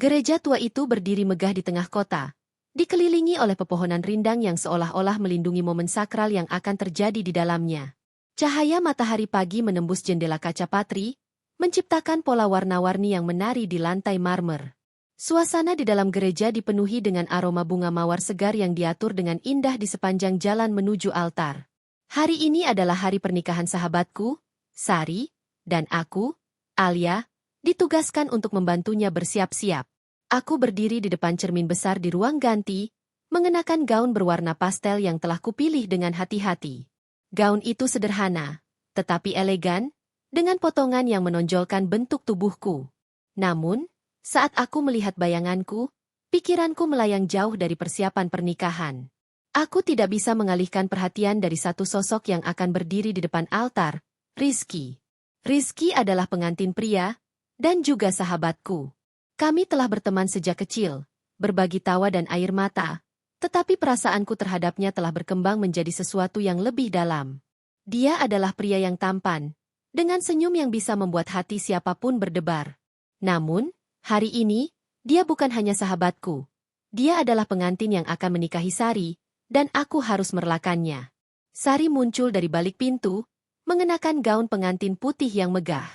Gereja tua itu berdiri megah di tengah kota, dikelilingi oleh pepohonan rindang yang seolah-olah melindungi momen sakral yang akan terjadi di dalamnya. Cahaya matahari pagi menembus jendela kaca patri, menciptakan pola warna-warni yang menari di lantai marmer. Suasana di dalam gereja dipenuhi dengan aroma bunga mawar segar yang diatur dengan indah di sepanjang jalan menuju altar. Hari ini adalah hari pernikahan sahabatku, Sari, dan aku, Alia, ditugaskan untuk membantunya bersiap-siap. Aku berdiri di depan cermin besar di ruang ganti, mengenakan gaun berwarna pastel yang telah kupilih dengan hati-hati. Gaun itu sederhana, tetapi elegan, dengan potongan yang menonjolkan bentuk tubuhku. Namun, saat aku melihat bayanganku, pikiranku melayang jauh dari persiapan pernikahan. Aku tidak bisa mengalihkan perhatian dari satu sosok yang akan berdiri di depan altar, Rizky. Rizky adalah pengantin pria, dan juga sahabatku. Kami telah berteman sejak kecil, berbagi tawa dan air mata, tetapi perasaanku terhadapnya telah berkembang menjadi sesuatu yang lebih dalam. Dia adalah pria yang tampan, dengan senyum yang bisa membuat hati siapapun berdebar. Namun, hari ini, dia bukan hanya sahabatku. Dia adalah pengantin yang akan menikahi Sari, dan aku harus merelakannya. Sari muncul dari balik pintu, mengenakan gaun pengantin putih yang megah.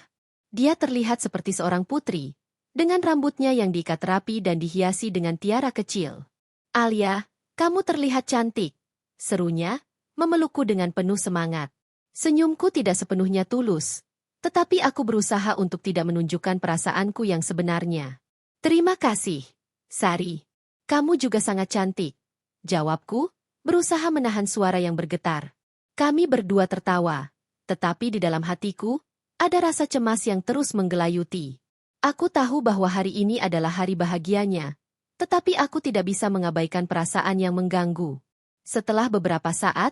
Dia terlihat seperti seorang putri, dengan rambutnya yang diikat rapi dan dihiasi dengan tiara kecil. Alia, kamu terlihat cantik, serunya, memelukku dengan penuh semangat. Senyumku tidak sepenuhnya tulus, tetapi aku berusaha untuk tidak menunjukkan perasaanku yang sebenarnya. Terima kasih, Sari. Kamu juga sangat cantik, jawabku, berusaha menahan suara yang bergetar. Kami berdua tertawa, tetapi di dalam hatiku, ada rasa cemas yang terus menggelayuti. Aku tahu bahwa hari ini adalah hari bahagianya, tetapi aku tidak bisa mengabaikan perasaan yang mengganggu. Setelah beberapa saat,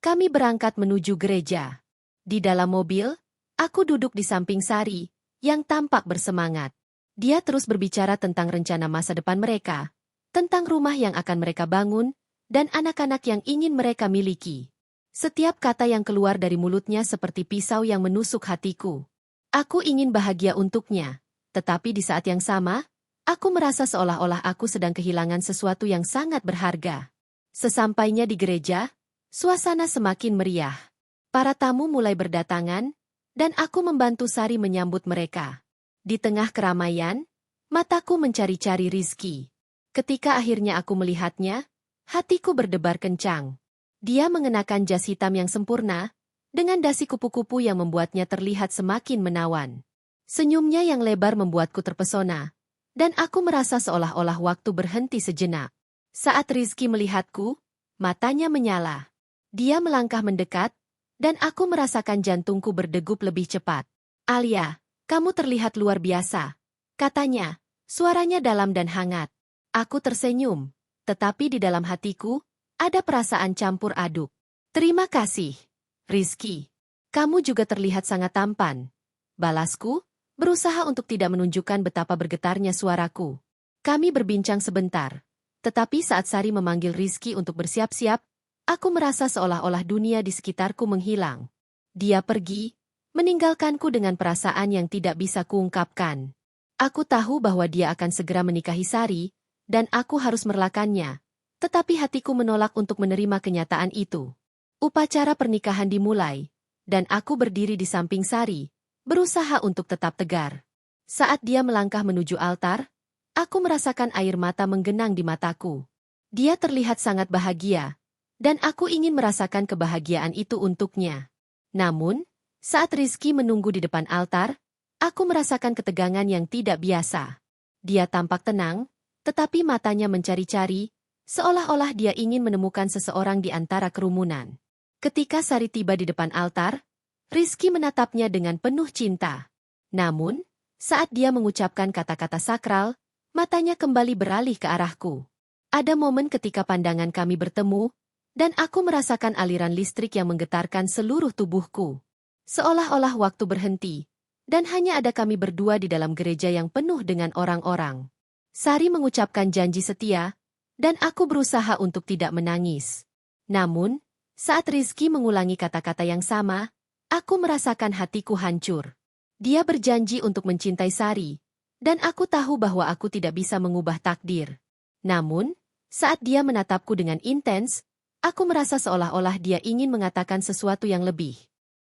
kami berangkat menuju gereja. Di dalam mobil, aku duduk di samping Sari, yang tampak bersemangat. Dia terus berbicara tentang rencana masa depan mereka, tentang rumah yang akan mereka bangun, dan anak-anak yang ingin mereka miliki. Setiap kata yang keluar dari mulutnya seperti pisau yang menusuk hatiku. Aku ingin bahagia untuknya. Tetapi di saat yang sama, aku merasa seolah-olah aku sedang kehilangan sesuatu yang sangat berharga. Sesampainya di gereja, suasana semakin meriah. Para tamu mulai berdatangan, dan aku membantu Sari menyambut mereka. Di tengah keramaian, mataku mencari-cari Rizky. Ketika akhirnya aku melihatnya, hatiku berdebar kencang. Dia mengenakan jas hitam yang sempurna, dengan dasi kupu-kupu yang membuatnya terlihat semakin menawan. Senyumnya yang lebar membuatku terpesona, dan aku merasa seolah-olah waktu berhenti sejenak. Saat Rizky melihatku, matanya menyala. Dia melangkah mendekat, dan aku merasakan jantungku berdegup lebih cepat. Alia, kamu terlihat luar biasa, katanya, suaranya dalam dan hangat. Aku tersenyum, tetapi di dalam hatiku, ada perasaan campur aduk. Terima kasih, Rizky. Kamu juga terlihat sangat tampan, balasku, berusaha untuk tidak menunjukkan betapa bergetarnya suaraku. Kami berbincang sebentar, tetapi saat Sari memanggil Rizky untuk bersiap-siap, aku merasa seolah-olah dunia di sekitarku menghilang. Dia pergi, meninggalkanku dengan perasaan yang tidak bisa kuungkapkan. Aku tahu bahwa dia akan segera menikahi Sari, dan aku harus merelakannya, tetapi hatiku menolak untuk menerima kenyataan itu. Upacara pernikahan dimulai, dan aku berdiri di samping Sari, berusaha untuk tetap tegar. Saat dia melangkah menuju altar, aku merasakan air mata menggenang di mataku. Dia terlihat sangat bahagia, dan aku ingin merasakan kebahagiaan itu untuknya. Namun, saat Rizky menunggu di depan altar, aku merasakan ketegangan yang tidak biasa. Dia tampak tenang, tetapi matanya mencari-cari, seolah-olah dia ingin menemukan seseorang di antara kerumunan. Ketika Sari tiba di depan altar, Rizky menatapnya dengan penuh cinta. Namun, saat dia mengucapkan kata-kata sakral, matanya kembali beralih ke arahku. Ada momen ketika pandangan kami bertemu, dan aku merasakan aliran listrik yang menggetarkan seluruh tubuhku. Seolah-olah waktu berhenti, dan hanya ada kami berdua di dalam gereja yang penuh dengan orang-orang. Sari mengucapkan janji setia, dan aku berusaha untuk tidak menangis. Namun, saat Rizky mengulangi kata-kata yang sama, aku merasakan hatiku hancur. Dia berjanji untuk mencintai Sari, Dan aku tahu bahwa aku tidak bisa mengubah takdir. Namun, saat dia menatapku dengan intens, aku merasa seolah-olah dia ingin mengatakan sesuatu yang lebih.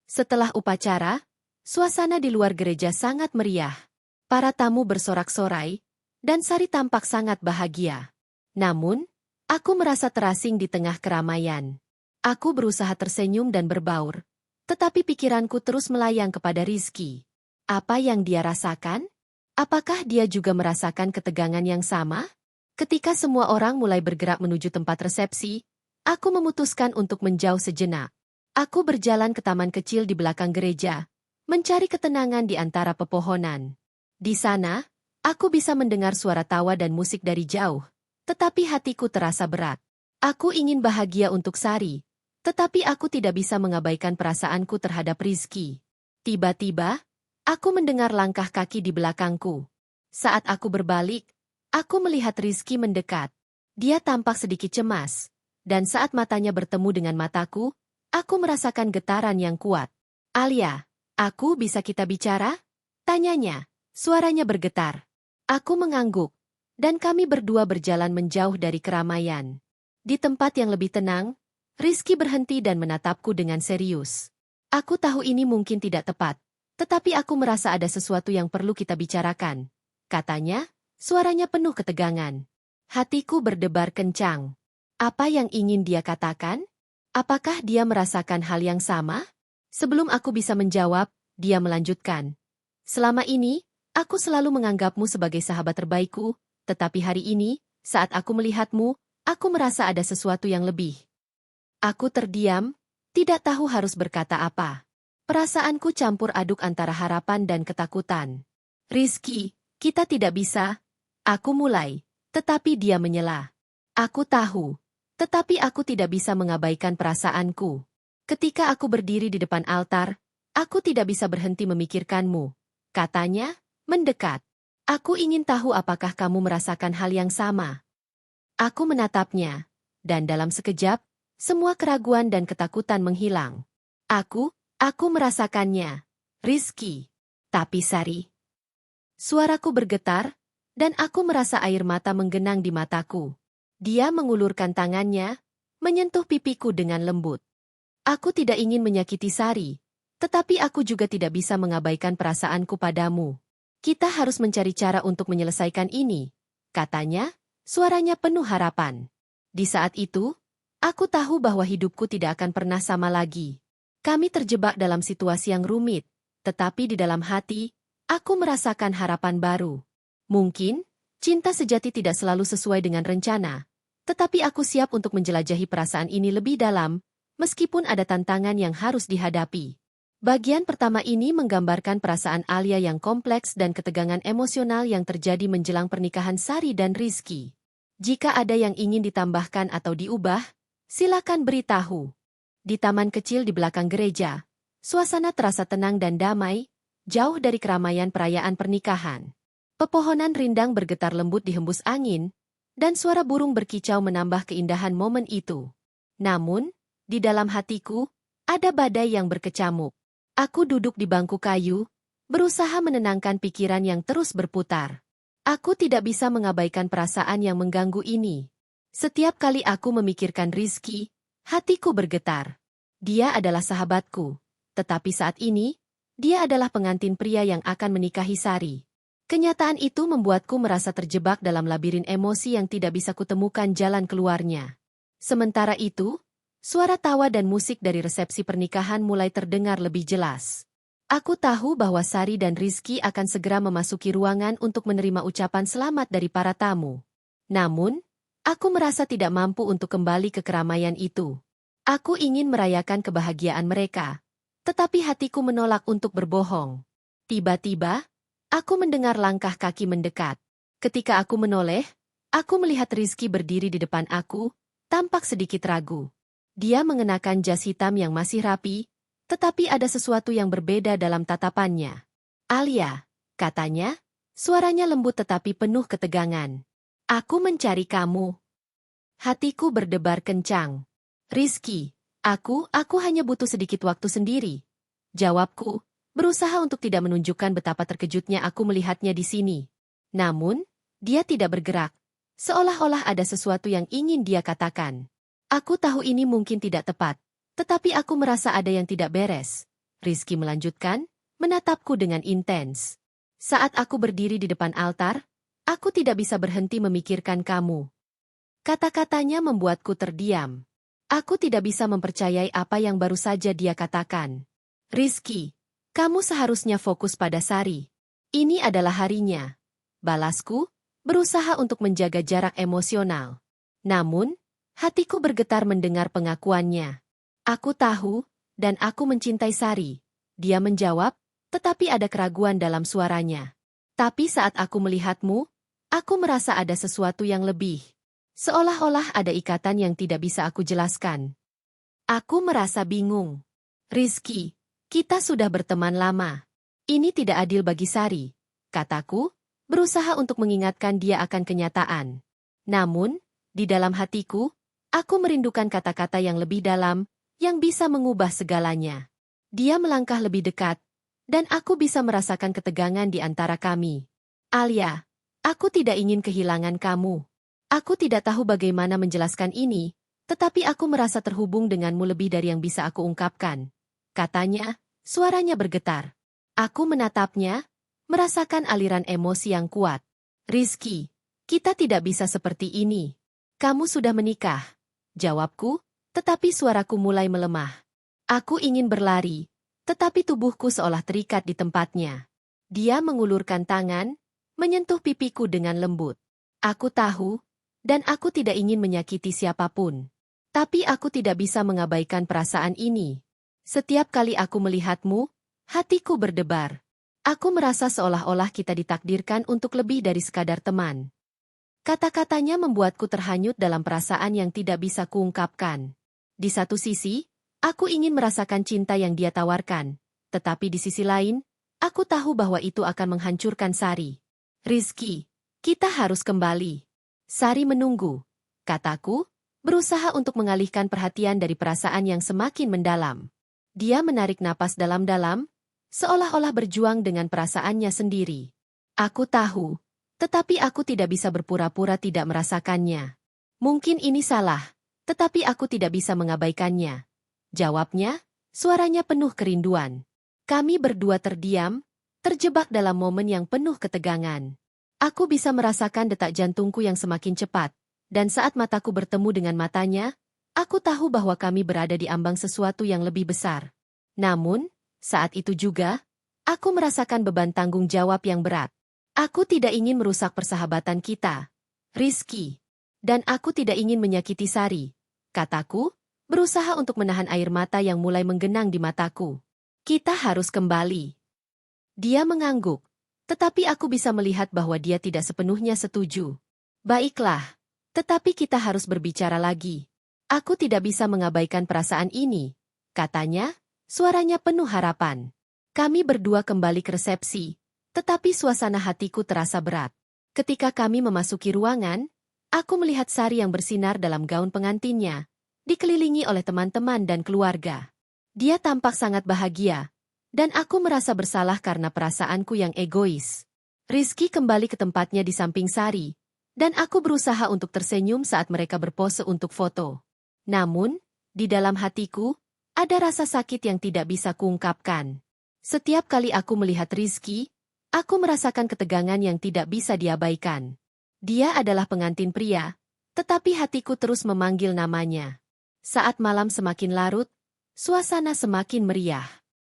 Setelah upacara, suasana di luar gereja sangat meriah. Para tamu bersorak-sorai, dan Sari tampak sangat bahagia. Namun, aku merasa terasing di tengah keramaian. Aku berusaha tersenyum dan berbaur, tetapi pikiranku terus melayang kepada Rizky. Apa yang dia rasakan? Apakah dia juga merasakan ketegangan yang sama? Ketika semua orang mulai bergerak menuju tempat resepsi, aku memutuskan untuk menjauh sejenak. Aku berjalan ke taman kecil di belakang gereja, mencari ketenangan di antara pepohonan. Di sana, aku bisa mendengar suara tawa dan musik dari jauh, tetapi hatiku terasa berat. Aku ingin bahagia untuk Sari, tetapi aku tidak bisa mengabaikan perasaanku terhadap Rizky. Tiba-tiba, aku mendengar langkah kaki di belakangku. Saat aku berbalik, aku melihat Rizky mendekat. Dia tampak sedikit cemas, dan saat matanya bertemu dengan mataku, aku merasakan getaran yang kuat. "Alia, aku bisa kita bicara?" Tanyanya, suaranya bergetar. Aku mengangguk, dan kami berdua berjalan menjauh dari keramaian. Di tempat yang lebih tenang, Rizky berhenti dan menatapku dengan serius. Aku tahu ini mungkin tidak tepat, tetapi aku merasa ada sesuatu yang perlu kita bicarakan. Katanya, suaranya penuh ketegangan. Hatiku berdebar kencang. Apa yang ingin dia katakan? Apakah dia merasakan hal yang sama? Sebelum aku bisa menjawab, dia melanjutkan. "Selama ini, aku selalu menganggapmu sebagai sahabat terbaikku, tetapi hari ini, saat aku melihatmu, aku merasa ada sesuatu yang lebih." Aku terdiam, tidak tahu harus berkata apa. Perasaanku campur aduk antara harapan dan ketakutan. "Rizky, kita tidak bisa." Aku mulai, tetapi dia menyela. "Aku tahu, tetapi aku tidak bisa mengabaikan perasaanku. Ketika aku berdiri di depan altar, aku tidak bisa berhenti memikirkanmu," katanya, mendekat. "Aku ingin tahu apakah kamu merasakan hal yang sama." Aku menatapnya, dan dalam sekejap, semua keraguan dan ketakutan menghilang. Aku merasakannya. Rizky. Tapi Sari. Suaraku bergetar, dan aku merasa air mata menggenang di mataku. Dia mengulurkan tangannya, menyentuh pipiku dengan lembut. Aku tidak ingin menyakiti Sari, tetapi aku juga tidak bisa mengabaikan perasaanku padamu. "Kita harus mencari cara untuk menyelesaikan ini," katanya, suaranya penuh harapan. Di saat itu, aku tahu bahwa hidupku tidak akan pernah sama lagi. Kami terjebak dalam situasi yang rumit, tetapi di dalam hati, aku merasakan harapan baru. Mungkin, cinta sejati tidak selalu sesuai dengan rencana, tetapi aku siap untuk menjelajahi perasaan ini lebih dalam, meskipun ada tantangan yang harus dihadapi. Bagian pertama ini menggambarkan perasaan Alia yang kompleks dan ketegangan emosional yang terjadi menjelang pernikahan Sari dan Rizky. Jika ada yang ingin ditambahkan atau diubah, silakan beritahu. Di taman kecil di belakang gereja, suasana terasa tenang dan damai, jauh dari keramaian perayaan pernikahan. Pepohonan rindang bergetar lembut dihembus angin, dan suara burung berkicau menambah keindahan momen itu. Namun, di dalam hatiku, ada badai yang berkecamuk. Aku duduk di bangku kayu, berusaha menenangkan pikiran yang terus berputar. Aku tidak bisa mengabaikan perasaan yang mengganggu ini. Setiap kali aku memikirkan Rizky, hatiku bergetar. Dia adalah sahabatku, tetapi saat ini, dia adalah pengantin pria yang akan menikahi Sari. Kenyataan itu membuatku merasa terjebak dalam labirin emosi yang tidak bisa kutemukan jalan keluarnya. Sementara itu, suara tawa dan musik dari resepsi pernikahan mulai terdengar lebih jelas. Aku tahu bahwa Sari dan Rizky akan segera memasuki ruangan untuk menerima ucapan selamat dari para tamu. Namun, aku merasa tidak mampu untuk kembali ke keramaian itu. Aku ingin merayakan kebahagiaan mereka, tetapi hatiku menolak untuk berbohong. Tiba-tiba, aku mendengar langkah kaki mendekat. Ketika aku menoleh, aku melihat Rizky berdiri di depan aku, tampak sedikit ragu. Dia mengenakan jas hitam yang masih rapi, tetapi ada sesuatu yang berbeda dalam tatapannya. "Alia," katanya, suaranya lembut tetapi penuh ketegangan. "Aku mencari kamu." Hatiku berdebar kencang. "Rizky, aku hanya butuh sedikit waktu sendiri," jawabku, berusaha untuk tidak menunjukkan betapa terkejutnya aku melihatnya di sini. Namun, dia tidak bergerak, seolah-olah ada sesuatu yang ingin dia katakan. Aku tahu ini mungkin tidak tepat, tetapi aku merasa ada yang tidak beres. Rizky melanjutkan, menatapku dengan intens. Saat aku berdiri di depan altar, aku tidak bisa berhenti memikirkan kamu. Kata-katanya membuatku terdiam. Aku tidak bisa mempercayai apa yang baru saja dia katakan. Rizky, kamu seharusnya fokus pada Sari. Ini adalah harinya. Balasku, berusaha untuk menjaga jarak emosional. Namun, hatiku bergetar mendengar pengakuannya. Aku tahu, dan aku mencintai Sari. Dia menjawab, tetapi ada keraguan dalam suaranya. Tapi saat aku melihatmu, aku merasa ada sesuatu yang lebih. Seolah-olah ada ikatan yang tidak bisa aku jelaskan. Aku merasa bingung. Rizky, kita sudah berteman lama. Ini tidak adil bagi Sari, kataku, berusaha untuk mengingatkan dia akan kenyataan. Namun, di dalam hatiku, aku merindukan kata-kata yang lebih dalam, yang bisa mengubah segalanya. Dia melangkah lebih dekat, dan aku bisa merasakan ketegangan di antara kami. Alia, aku tidak ingin kehilangan kamu. Aku tidak tahu bagaimana menjelaskan ini, tetapi aku merasa terhubung denganmu lebih dari yang bisa aku ungkapkan. Katanya, suaranya bergetar. Aku menatapnya, merasakan aliran emosi yang kuat. Rizky, kita tidak bisa seperti ini. Kamu sudah menikah. Jawabku, tetapi suaraku mulai melemah. Aku ingin berlari, tetapi tubuhku seolah terikat di tempatnya. Dia mengulurkan tangan, menyentuh pipiku dengan lembut. Aku tahu, dan aku tidak ingin menyakiti siapapun. Tapi aku tidak bisa mengabaikan perasaan ini. Setiap kali aku melihatmu, hatiku berdebar. Aku merasa seolah-olah kita ditakdirkan untuk lebih dari sekadar teman. Kata-katanya membuatku terhanyut dalam perasaan yang tidak bisa kuungkapkan. Di satu sisi, aku ingin merasakan cinta yang dia tawarkan. Tetapi di sisi lain, aku tahu bahwa itu akan menghancurkan Sari. Rizky, kita harus kembali. Sari menunggu, kataku, berusaha untuk mengalihkan perhatian dari perasaan yang semakin mendalam. Dia menarik napas dalam-dalam, seolah-olah berjuang dengan perasaannya sendiri. Aku tahu, tetapi aku tidak bisa berpura-pura tidak merasakannya. Mungkin ini salah, tetapi aku tidak bisa mengabaikannya. Jawabnya, suaranya penuh kerinduan. Kami berdua terdiam, terjebak dalam momen yang penuh ketegangan. Aku bisa merasakan detak jantungku yang semakin cepat, dan saat mataku bertemu dengan matanya, aku tahu bahwa kami berada di ambang sesuatu yang lebih besar. Namun, saat itu juga, aku merasakan beban tanggung jawab yang berat. Aku tidak ingin merusak persahabatan kita, Rizky. Dan aku tidak ingin menyakiti Sari, kataku, berusaha untuk menahan air mata yang mulai menggenang di mataku. Kita harus kembali. Dia mengangguk, tetapi aku bisa melihat bahwa dia tidak sepenuhnya setuju. Baiklah, tetapi kita harus berbicara lagi. Aku tidak bisa mengabaikan perasaan ini, katanya. Suaranya penuh harapan. Kami berdua kembali ke resepsi, tetapi suasana hatiku terasa berat. Ketika kami memasuki ruangan, aku melihat Sari yang bersinar dalam gaun pengantinnya, dikelilingi oleh teman-teman dan keluarga. Dia tampak sangat bahagia, dan aku merasa bersalah karena perasaanku yang egois. Rizky kembali ke tempatnya di samping Sari, dan aku berusaha untuk tersenyum saat mereka berpose untuk foto. Namun, di dalam hatiku, ada rasa sakit yang tidak bisa kuungkapkan. Setiap kali aku melihat Rizky, aku merasakan ketegangan yang tidak bisa diabaikan. Dia adalah pengantin pria, tetapi hatiku terus memanggil namanya. Saat malam semakin larut, suasana semakin meriah.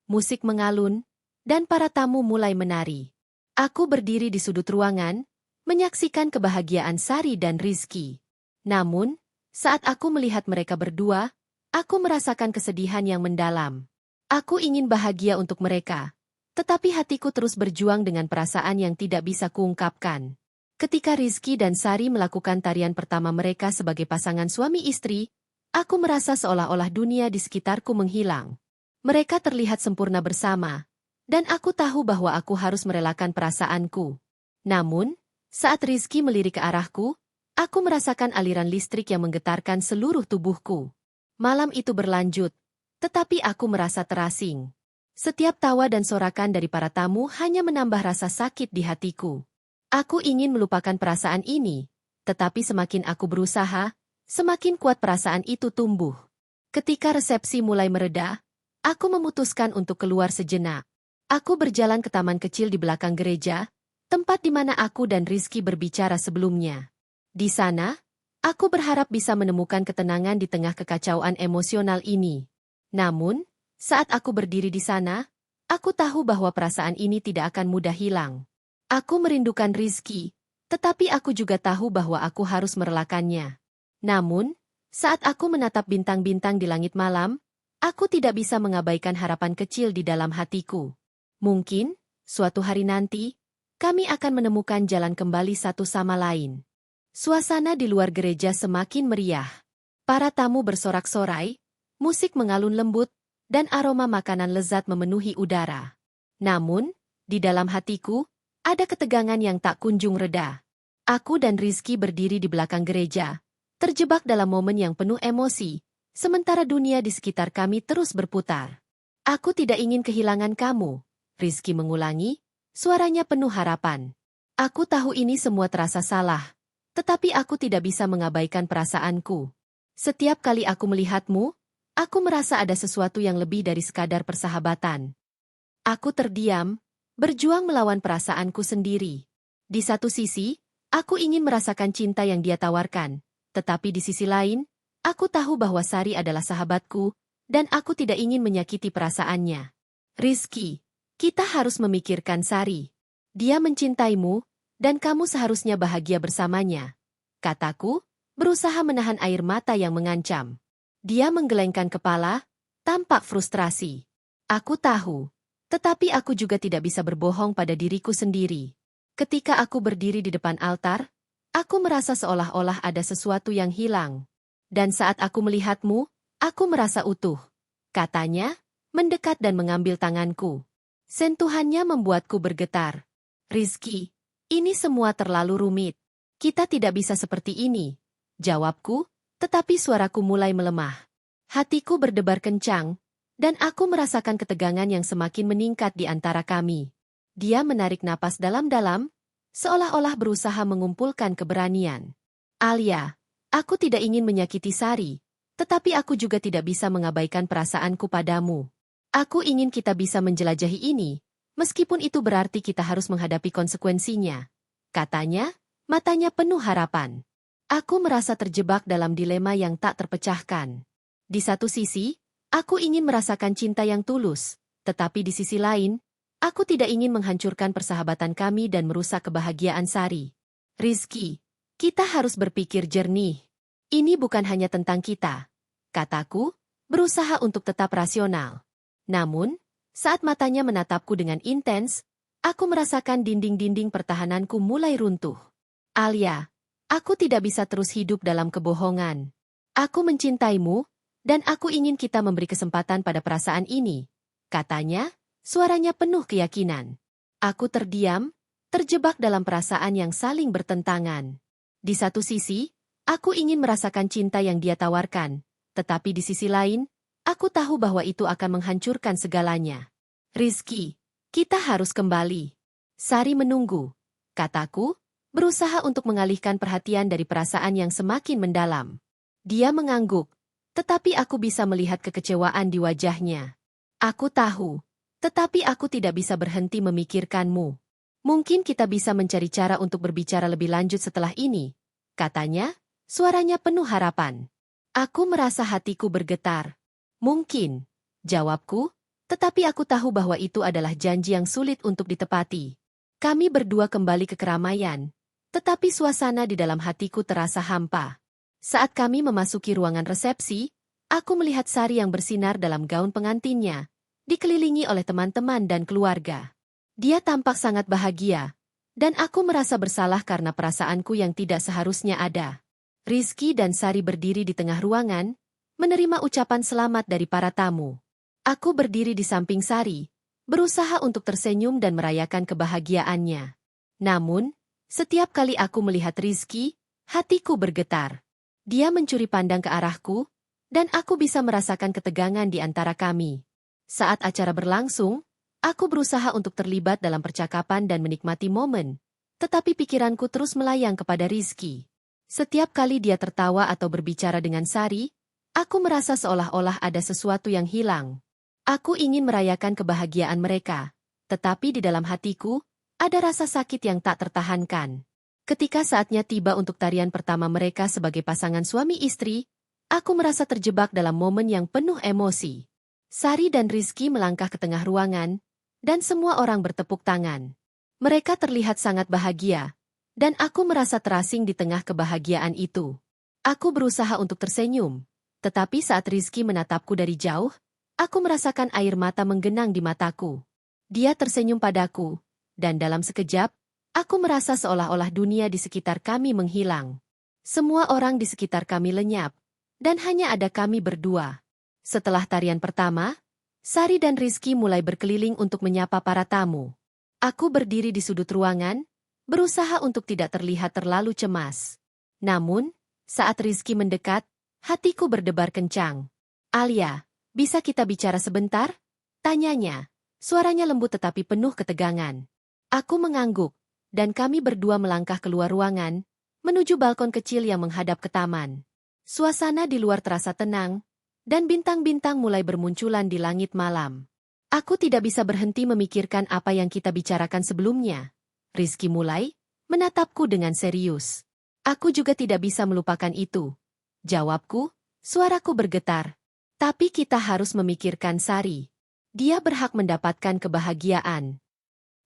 Musik mengalun, dan para tamu mulai menari. Aku berdiri di sudut ruangan, menyaksikan kebahagiaan Sari dan Rizky. Namun, saat aku melihat mereka berdua, aku merasakan kesedihan yang mendalam. Aku ingin bahagia untuk mereka, tetapi hatiku terus berjuang dengan perasaan yang tidak bisa kuungkapkan. Ketika Rizky dan Sari melakukan tarian pertama mereka sebagai pasangan suami istri, aku merasa seolah-olah dunia di sekitarku menghilang. Mereka terlihat sempurna bersama, dan aku tahu bahwa aku harus merelakan perasaanku. Namun, saat Rizky melirik ke arahku, aku merasakan aliran listrik yang menggetarkan seluruh tubuhku. Malam itu berlanjut, tetapi aku merasa terasing. Setiap tawa dan sorakan dari para tamu hanya menambah rasa sakit di hatiku. Aku ingin melupakan perasaan ini, tetapi semakin aku berusaha, semakin kuat perasaan itu tumbuh. Ketika resepsi mulai mereda, aku memutuskan untuk keluar sejenak. Aku berjalan ke taman kecil di belakang gereja, tempat di mana aku dan Rizky berbicara sebelumnya. Di sana, aku berharap bisa menemukan ketenangan di tengah kekacauan emosional ini. Namun, saat aku berdiri di sana, aku tahu bahwa perasaan ini tidak akan mudah hilang. Aku merindukan Rizky, tetapi aku juga tahu bahwa aku harus merelakannya. Namun, saat aku menatap bintang-bintang di langit malam, aku tidak bisa mengabaikan harapan kecil di dalam hatiku. Mungkin, suatu hari nanti, kami akan menemukan jalan kembali satu sama lain. Suasana di luar gereja semakin meriah. Para tamu bersorak-sorai, musik mengalun lembut, dan aroma makanan lezat memenuhi udara. Namun, di dalam hatiku, ada ketegangan yang tak kunjung reda. Aku dan Rizky berdiri di belakang gereja, terjebak dalam momen yang penuh emosi, sementara dunia di sekitar kami terus berputar. Aku tidak ingin kehilangan kamu, Rizky mengulangi, suaranya penuh harapan. Aku tahu ini semua terasa salah, tetapi aku tidak bisa mengabaikan perasaanku. Setiap kali aku melihatmu, aku merasa ada sesuatu yang lebih dari sekadar persahabatan. Aku terdiam, berjuang melawan perasaanku sendiri. Di satu sisi, aku ingin merasakan cinta yang dia tawarkan, tetapi di sisi lain, aku tahu bahwa Sari adalah sahabatku, dan aku tidak ingin menyakiti perasaannya. Rizky, kita harus memikirkan Sari. Dia mencintaimu, dan kamu seharusnya bahagia bersamanya. Kataku, berusaha menahan air mata yang mengancam. Dia menggelengkan kepala, tampak frustrasi. Aku tahu. Tetapi aku juga tidak bisa berbohong pada diriku sendiri. Ketika aku berdiri di depan altar, aku merasa seolah-olah ada sesuatu yang hilang. Dan saat aku melihatmu, aku merasa utuh. Katanya, mendekat dan mengambil tanganku. Sentuhannya membuatku bergetar. Rizky, ini semua terlalu rumit. Kita tidak bisa seperti ini. Jawabku, tetapi suaraku mulai melemah. Hatiku berdebar kencang, dan aku merasakan ketegangan yang semakin meningkat di antara kami. Dia menarik napas dalam-dalam, seolah-olah berusaha mengumpulkan keberanian. Alia, aku tidak ingin menyakiti Sari, tetapi aku juga tidak bisa mengabaikan perasaanku padamu. Aku ingin kita bisa menjelajahi ini, meskipun itu berarti kita harus menghadapi konsekuensinya. Katanya, matanya penuh harapan. Aku merasa terjebak dalam dilema yang tak terpecahkan. Di satu sisi, aku ingin merasakan cinta yang tulus, tetapi di sisi lain, aku tidak ingin menghancurkan persahabatan kami dan merusak kebahagiaan Sari. Rizky, kita harus berpikir jernih. Ini bukan hanya tentang kita. Kataku, berusaha untuk tetap rasional. Namun, saat matanya menatapku dengan intens, aku merasakan dinding-dinding pertahananku mulai runtuh. Alia, aku tidak bisa terus hidup dalam kebohongan. Aku mencintaimu, dan aku ingin kita memberi kesempatan pada perasaan ini. Katanya, suaranya penuh keyakinan. Aku terdiam, terjebak dalam perasaan yang saling bertentangan. Di satu sisi, aku ingin merasakan cinta yang dia tawarkan, tetapi di sisi lain, aku tahu bahwa itu akan menghancurkan segalanya. Rizky, kita harus kembali. Sari menunggu, kataku, berusaha untuk mengalihkan perhatian dari perasaan yang semakin mendalam. Dia mengangguk. Tetapi aku bisa melihat kekecewaan di wajahnya. Aku tahu, tetapi aku tidak bisa berhenti memikirkanmu. Mungkin kita bisa mencari cara untuk berbicara lebih lanjut setelah ini. Katanya, suaranya penuh harapan. Aku merasa hatiku bergetar. Mungkin, jawabku, tetapi aku tahu bahwa itu adalah janji yang sulit untuk ditepati. Kami berdua kembali ke keramaian, tetapi suasana di dalam hatiku terasa hampa. Saat kami memasuki ruangan resepsi, aku melihat Sari yang bersinar dalam gaun pengantinnya, dikelilingi oleh teman-teman dan keluarga. Dia tampak sangat bahagia, dan aku merasa bersalah karena perasaanku yang tidak seharusnya ada. Rizky dan Sari berdiri di tengah ruangan, menerima ucapan selamat dari para tamu. Aku berdiri di samping Sari, berusaha untuk tersenyum dan merayakan kebahagiaannya. Namun, setiap kali aku melihat Rizky, hatiku bergetar. Dia mencuri pandang ke arahku, dan aku bisa merasakan ketegangan di antara kami. Saat acara berlangsung, aku berusaha untuk terlibat dalam percakapan dan menikmati momen. tetapi pikiranku terus melayang kepada Rizky. Setiap kali dia tertawa atau berbicara dengan Sari, aku merasa seolah-olah ada sesuatu yang hilang. Aku ingin merayakan kebahagiaan mereka, tetapi di dalam hatiku, ada rasa sakit yang tak tertahankan. Ketika saatnya tiba untuk tarian pertama mereka sebagai pasangan suami istri, aku merasa terjebak dalam momen yang penuh emosi. Sari dan Rizky melangkah ke tengah ruangan, dan semua orang bertepuk tangan. Mereka terlihat sangat bahagia, dan aku merasa terasing di tengah kebahagiaan itu. Aku berusaha untuk tersenyum, tetapi saat Rizky menatapku dari jauh, aku merasakan air mata menggenang di mataku. Dia tersenyum padaku, dan dalam sekejap, aku merasa seolah-olah dunia di sekitar kami menghilang. Semua orang di sekitar kami lenyap, dan hanya ada kami berdua. Setelah tarian pertama, Sari dan Rizky mulai berkeliling untuk menyapa para tamu. Aku berdiri di sudut ruangan, berusaha untuk tidak terlihat terlalu cemas. Namun, saat Rizky mendekat, hatiku berdebar kencang. "Alia, bisa kita bicara sebentar?" Tanyanya. Suaranya lembut tetapi penuh ketegangan. Aku mengangguk, dan kami berdua melangkah keluar ruangan, menuju balkon kecil yang menghadap ke taman. Suasana di luar terasa tenang, dan bintang-bintang mulai bermunculan di langit malam. Aku tidak bisa berhenti memikirkan apa yang kita bicarakan sebelumnya. Rizky mulai menatapku dengan serius. "Aku juga tidak bisa melupakan itu," jawabku, suaraku bergetar. "Tapi kita harus memikirkan Sari. Dia berhak mendapatkan kebahagiaan."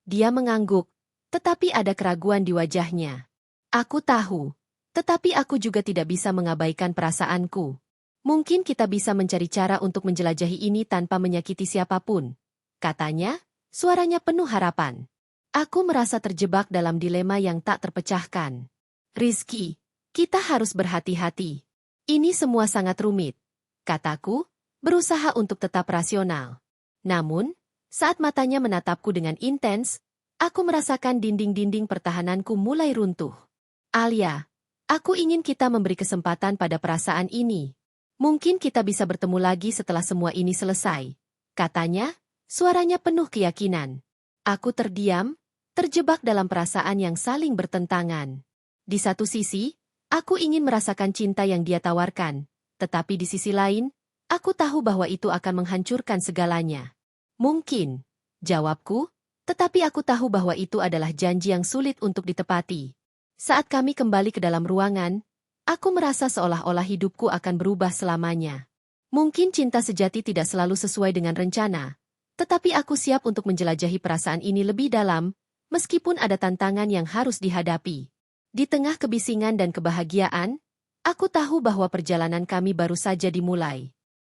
Dia mengangguk, tetapi ada keraguan di wajahnya. "Aku tahu, tetapi aku juga tidak bisa mengabaikan perasaanku. Mungkin kita bisa mencari cara untuk menjelajahi ini tanpa menyakiti siapapun," katanya, suaranya penuh harapan. Aku merasa terjebak dalam dilema yang tak terpecahkan. "Rizky, kita harus berhati-hati. Ini semua sangat rumit," kataku, berusaha untuk tetap rasional. Namun, saat matanya menatapku dengan intens, aku merasakan dinding-dinding pertahananku mulai runtuh. "Alia, aku ingin kita memberi kesempatan pada perasaan ini. Mungkin kita bisa bertemu lagi setelah semua ini selesai," katanya, suaranya penuh keyakinan. Aku terdiam, terjebak dalam perasaan yang saling bertentangan. Di satu sisi, aku ingin merasakan cinta yang dia tawarkan, tetapi di sisi lain, aku tahu bahwa itu akan menghancurkan segalanya. "Mungkin," jawabku, tetapi aku tahu bahwa itu adalah janji yang sulit untuk ditepati. Saat kami kembali ke dalam ruangan, aku merasa seolah-olah hidupku akan berubah selamanya. Mungkin cinta sejati tidak selalu sesuai dengan rencana, tetapi aku siap untuk menjelajahi perasaan ini lebih dalam, meskipun ada tantangan yang harus dihadapi. Di tengah kebisingan dan kebahagiaan, aku tahu bahwa perjalanan kami baru saja dimulai.